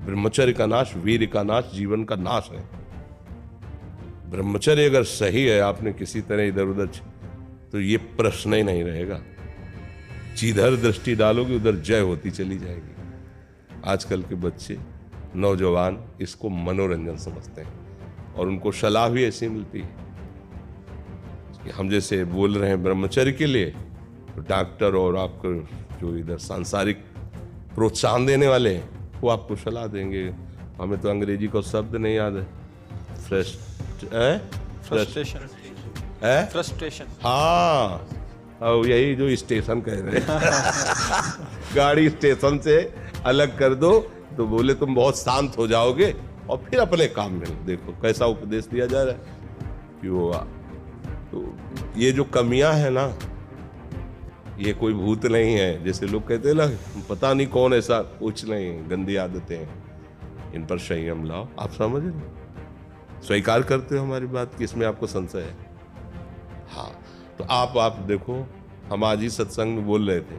ब्रह्मचर्य का नाश वीर का नाश जीवन का नाश है। ब्रह्मचर्य अगर सही है, आपने किसी तरह इधर उधर, तो ये प्रश्न ही नहीं रहेगा। जिधर दृष्टि डालोगे उधर जय होती चली जाएगी। आजकल के बच्चे नौजवान इसको मनोरंजन समझते हैं और उनको सलाह भी ऐसी मिलती है कि हम जैसे बोल रहे हैं ब्रह्मचर्य के लिए, तो डॉक्टर और आपको जो इधर सांसारिक प्रोत्साहन देने वाले हैं वो आपको सलाह देंगे। हमें तो अंग्रेजी का शब्द नहीं याद है, फ्रस्ट्रेशन। हाँ, और यही जो स्टेशन कह रहे हैं गाड़ी स्टेशन से अलग कर दो तो बोले तुम बहुत शांत हो जाओगे और फिर अपने काम में देखो कैसा उपदेश दिया जा रहा है। क्यों? तो ये जो कमियां है ना, ये कोई भूत नहीं है जैसे लोग कहते हैं ना, पता नहीं कौन, ऐसा कुछ नहीं, गंदी आदतें हैं, इन पर संयम लाओ। आप समझ रहे, स्वीकार करते हो हमारी बात कि इसमें आपको संशय है? हाँ, तो आप देखो, हम आज ही सत्संग में बोल रहे थे,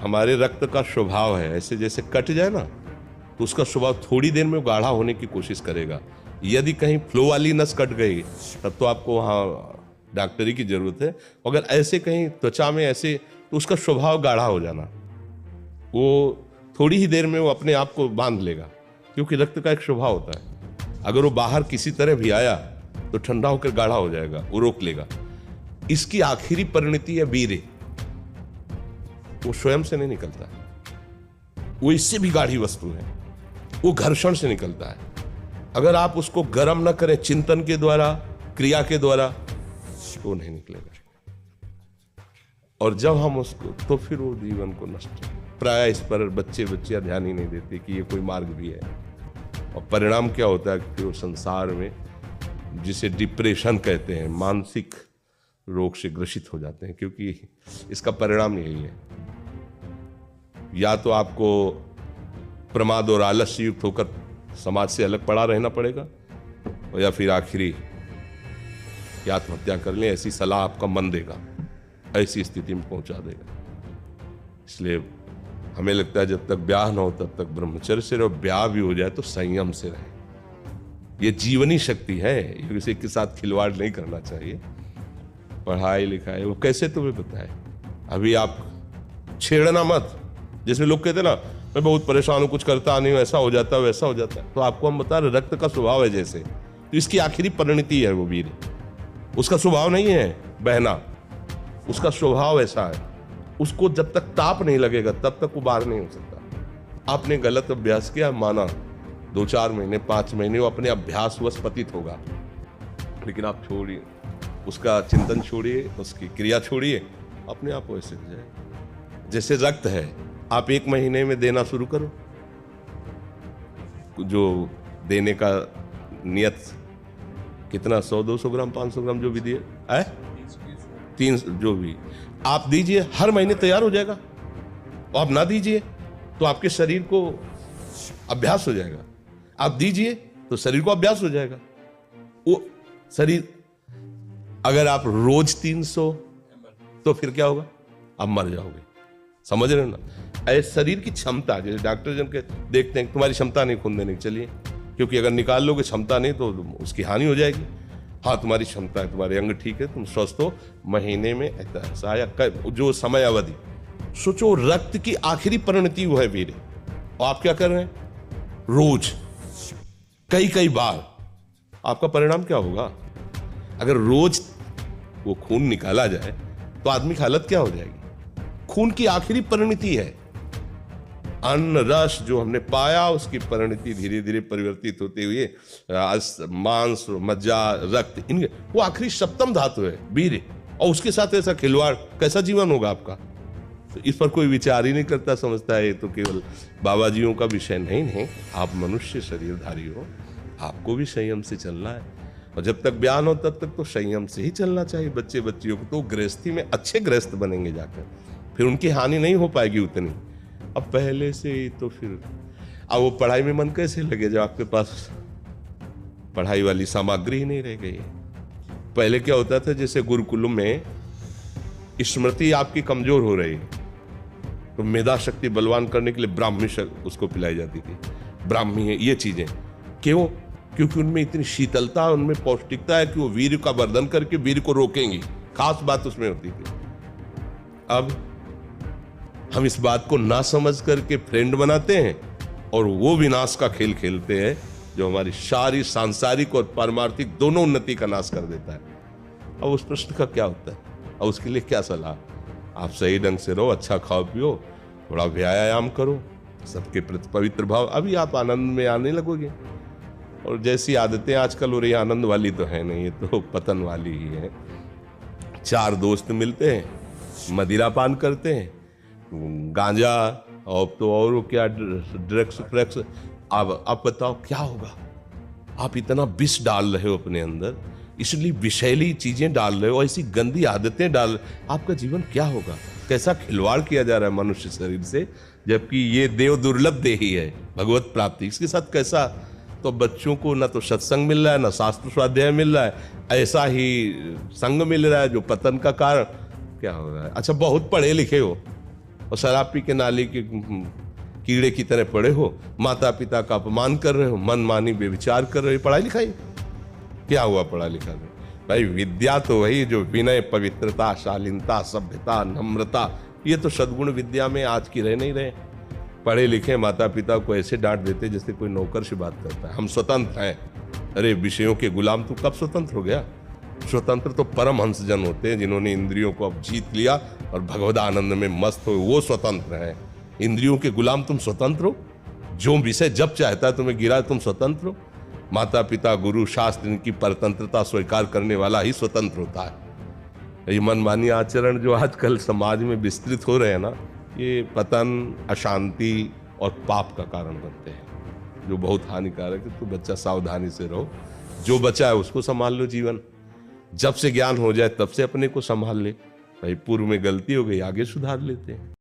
हमारे रक्त का स्वभाव है ऐसे, जैसे कट जाए ना तो उसका स्वभाव थोड़ी देर में गाढ़ा होने की कोशिश करेगा। यदि कहीं फ्लो वाली नस कट गई तब तो आपको वहाँ डॉक्टरी की जरूरत है। अगर ऐसे कहीं त्वचा में ऐसे, तो उसका स्वभाव गाढ़ा हो जाना, वो थोड़ी ही देर में वो अपने आप को बांध लेगा, क्योंकि रक्त का एक स्वभाव होता है। अगर वो बाहर किसी तरह भी आया तो ठंडा होकर गाढ़ा हो जाएगा, वो रोक लेगा। इसकी आखिरी परिणति है वीर्य, वो स्वयं से नहीं निकलता, वो इससे भी गाढ़ी वस्तु है, वो घर्षण से निकलता है। अगर आप उसको गर्म न करें चिंतन के द्वारा, क्रिया के द्वारा, तो नहीं निकलेगा। और जब हम उसको, तो फिर वो जीवन को नष्ट, प्राय इस पर बच्चे ध्यान ही नहीं देते कि ये कोई मार्ग भी है। और परिणाम क्या होता है कि वो संसार में, जिसे डिप्रेशन कहते हैं, मानसिक रोग से ग्रसित हो जाते हैं, क्योंकि इसका परिणाम यही है। या तो आपको प्रमाद और आलस्य युक्त होकर समाज से अलग पड़ा रहना पड़ेगा, और या फिर आखिरी कि आत्महत्या कर लें, ऐसी सलाह आपका मन देगा, ऐसी स्थिति में पहुंचा देगा। इसलिए हमें लगता है जब तक ब्याह न हो तब तक ब्रह्मचर्य से रहो, ब्याह भी हो जाए तो संयम से रहे। ये जीवनी शक्ति है, किसी के साथ खिलवाड़ नहीं करना चाहिए। पढ़ाई लिखाई वो कैसे तुम्हें पता है, अभी आप छेड़ना मत। जैसे लोग कहते हैं ना, मैं बहुत परेशान हूं, कुछ करता नहीं हूं, ऐसा हो जाता है वैसा हो जाता है, तो आपको हम बता रहे रक्त का स्वभाव है जैसे, तो इसकी आखिरी परिणति है वो वीर। उसका स्वभाव नहीं है बहना, उसका स्वभाव ऐसा है, उसको जब तक ताप नहीं लगेगा तब तक वो बाहर नहीं हो सकता। आपने गलत अभ्यास किया, माना 2-4 महीने 5 महीने वो अपने अभ्यासवश पतित होगा, लेकिन आप छोड़िए, उसका चिंतन छोड़िए, उसकी क्रिया छोड़िए, अपने आप वैसे हो जाए। जैसे रक्त है, आप 1 महीने में देना शुरू करो, जो देने का नियत कितना, 100-200 ग्राम 500 ग्राम जो भी दिए, 3 जो भी आप दीजिए, हर महीने तैयार हो जाएगा। और आप ना दीजिए तो आपके शरीर को अभ्यास हो जाएगा, आप दीजिए तो शरीर को अभ्यास हो जाएगा। वो शरीर, अगर आप रोज 300, तो फिर क्या होगा, आप मर जाओगे। समझ रहे हो ना? ऐसे शरीर की क्षमता, जैसे डॉक्टर जन के देखते हैं तुम्हारी क्षमता नहीं खून देने की, चलिए, क्योंकि अगर निकाल लोगे क्षमता नहीं तो उसकी हानि हो जाएगी। हाँ, तुम्हारी क्षमता है, तुम्हारे अंग ठीक है, तुम स्वस्थ हो, महीने में ऐसा या जो समय अवधि सोचो, रक्त की आखिरी परिणति वो है वीर्य। और आप क्या कर रहे हैं, रोज कई बार, आपका परिणाम क्या होगा? अगर रोज वो खून निकाला जाए तो आदमी की हालत क्या हो जाएगी? खून की आखिरी परिणति है, अन्न रस जो हमने पाया उसकी परिणति धीरे धीरे परिवर्तित होते हुए मांस, मज्जा, रक्त, इनके वो आखिरी सप्तम धातु है वीर्य। और उसके साथ ऐसा खिलवाड़, कैसा जीवन होगा आपका? तो इस पर कोई विचार ही नहीं करता, समझता है ये तो केवल बाबा जीओं का विषय। नहीं, आप मनुष्य शरीरधारी हो, आपको भी संयम से चलना है। और जब तक ब्याह हो तब तक तो संयम से ही चलना चाहिए। बच्चियों को तो गृहस्थी में अच्छे गृहस्थ बनेंगे जाकर, फिर उनकी हानि नहीं हो पाएगी उतनी। अब पहले से ही तो फिर अब वो पढ़ाई में मन कैसे लगे जब आपके पास पढ़ाई वाली सामग्री ही नहीं रह गई। पहले क्या होता था, जैसे गुरुकुल में स्मृति आपकी कमजोर हो रही तो मेधा शक्ति बलवान करने के लिए ब्राह्मी उसको पिलाई जाती थी। ब्राह्मी है, ये चीजें क्यों? क्योंकि उनमें इतनी शीतलता, उनमें पौष्टिकता है कि वो वीर का वर्धन करके वीर को रोकेंगी। खास बात उसमें होती थी। अब हम इस बात को ना समझ करके फ्रेंड बनाते हैं और वो विनाश का खेल खेलते हैं जो हमारी सारी सांसारिक और पारमार्थिक दोनों उन्नति का नाश कर देता है। अब उस प्रश्न का क्या होता है? अब उसके लिए क्या सलाह? आप सही ढंग से रहो, अच्छा खाओ पियो, थोड़ा व्यायाम करो, सबके प्रति पवित्र भाव, अभी आप आनंद में आने लगोगे। और जैसी आदतें आजकल हो रही है, आनंद वाली तो है नहीं, ये तो पतन वाली ही है। 4 दोस्त मिलते हैं, मदिरा पान करते हैं, गांजा और तो और क्या ड्रग्स। अब बताओ क्या होगा? आप इतना विष डाल रहे हो अपने अंदर, इसलिए विषैली चीजें डाल रहे हो, ऐसी गंदी आदतें डाल, आपका जीवन क्या होगा? कैसा खिलवाड़ किया जा रहा है मनुष्य शरीर से, जबकि ये देव दुर्लभ देही है भगवत प्राप्ति, इसके साथ कैसा? तो बच्चों को ना तो सत्संग मिल रहा है, ना शास्त्र स्वाध्याय मिल रहा है, ऐसा ही संग मिल रहा है जो पतन का कारण क्या हो रहा है। अच्छा, बहुत पढ़े लिखे हो और शराब पी के नाली के कीड़े की तरह पड़े हो, माता पिता का अपमान कर रहे हो, मनमानी बेविचार कर रहे हो, पढ़ाई लिखाई क्या हुआ? पढ़ा लिखा नहीं भाई। विद्या तो वही जो विनय, पवित्रता, शालीनता, सभ्यता, नम्रता, ये तो सद्गुण विद्या में आज की रह नहीं रहे। पढ़े लिखे माता पिता को ऐसे डांट देते जैसे कोई नौकर से बात करता है। हम स्वतंत्र हैं। अरे विषयों के गुलाम तू कब स्वतंत्र हो गया? स्वतंत्र तो परम हंसजन होते हैं जिन्होंने इंद्रियों को अब जीत लिया और भगवद आनंद में मस्त हो, वो स्वतंत्र हैं। इंद्रियों के गुलाम तुम स्वतंत्र हो? जो विषय जब चाहता है तुम्हें गिरा, तुम स्वतंत्र हो? माता पिता, गुरु, शास्त्र, इनकी परतंत्रता स्वीकार करने वाला ही स्वतंत्र होता है। ये मनमानी आचरण जो आजकल समाज में विस्तृत हो रहे हैं ना, ये पतन, अशांति और पाप का कारण बनते हैं, जो बहुत हानिकारक है। तो बच्चा सावधानी से रहो, जो बचा है उसको संभाल लो। जीवन जब से ज्ञान हो जाए तब से अपने को संभाल ले। भाई पूर्व में गलती हो गई, आगे सुधार लेते हैं।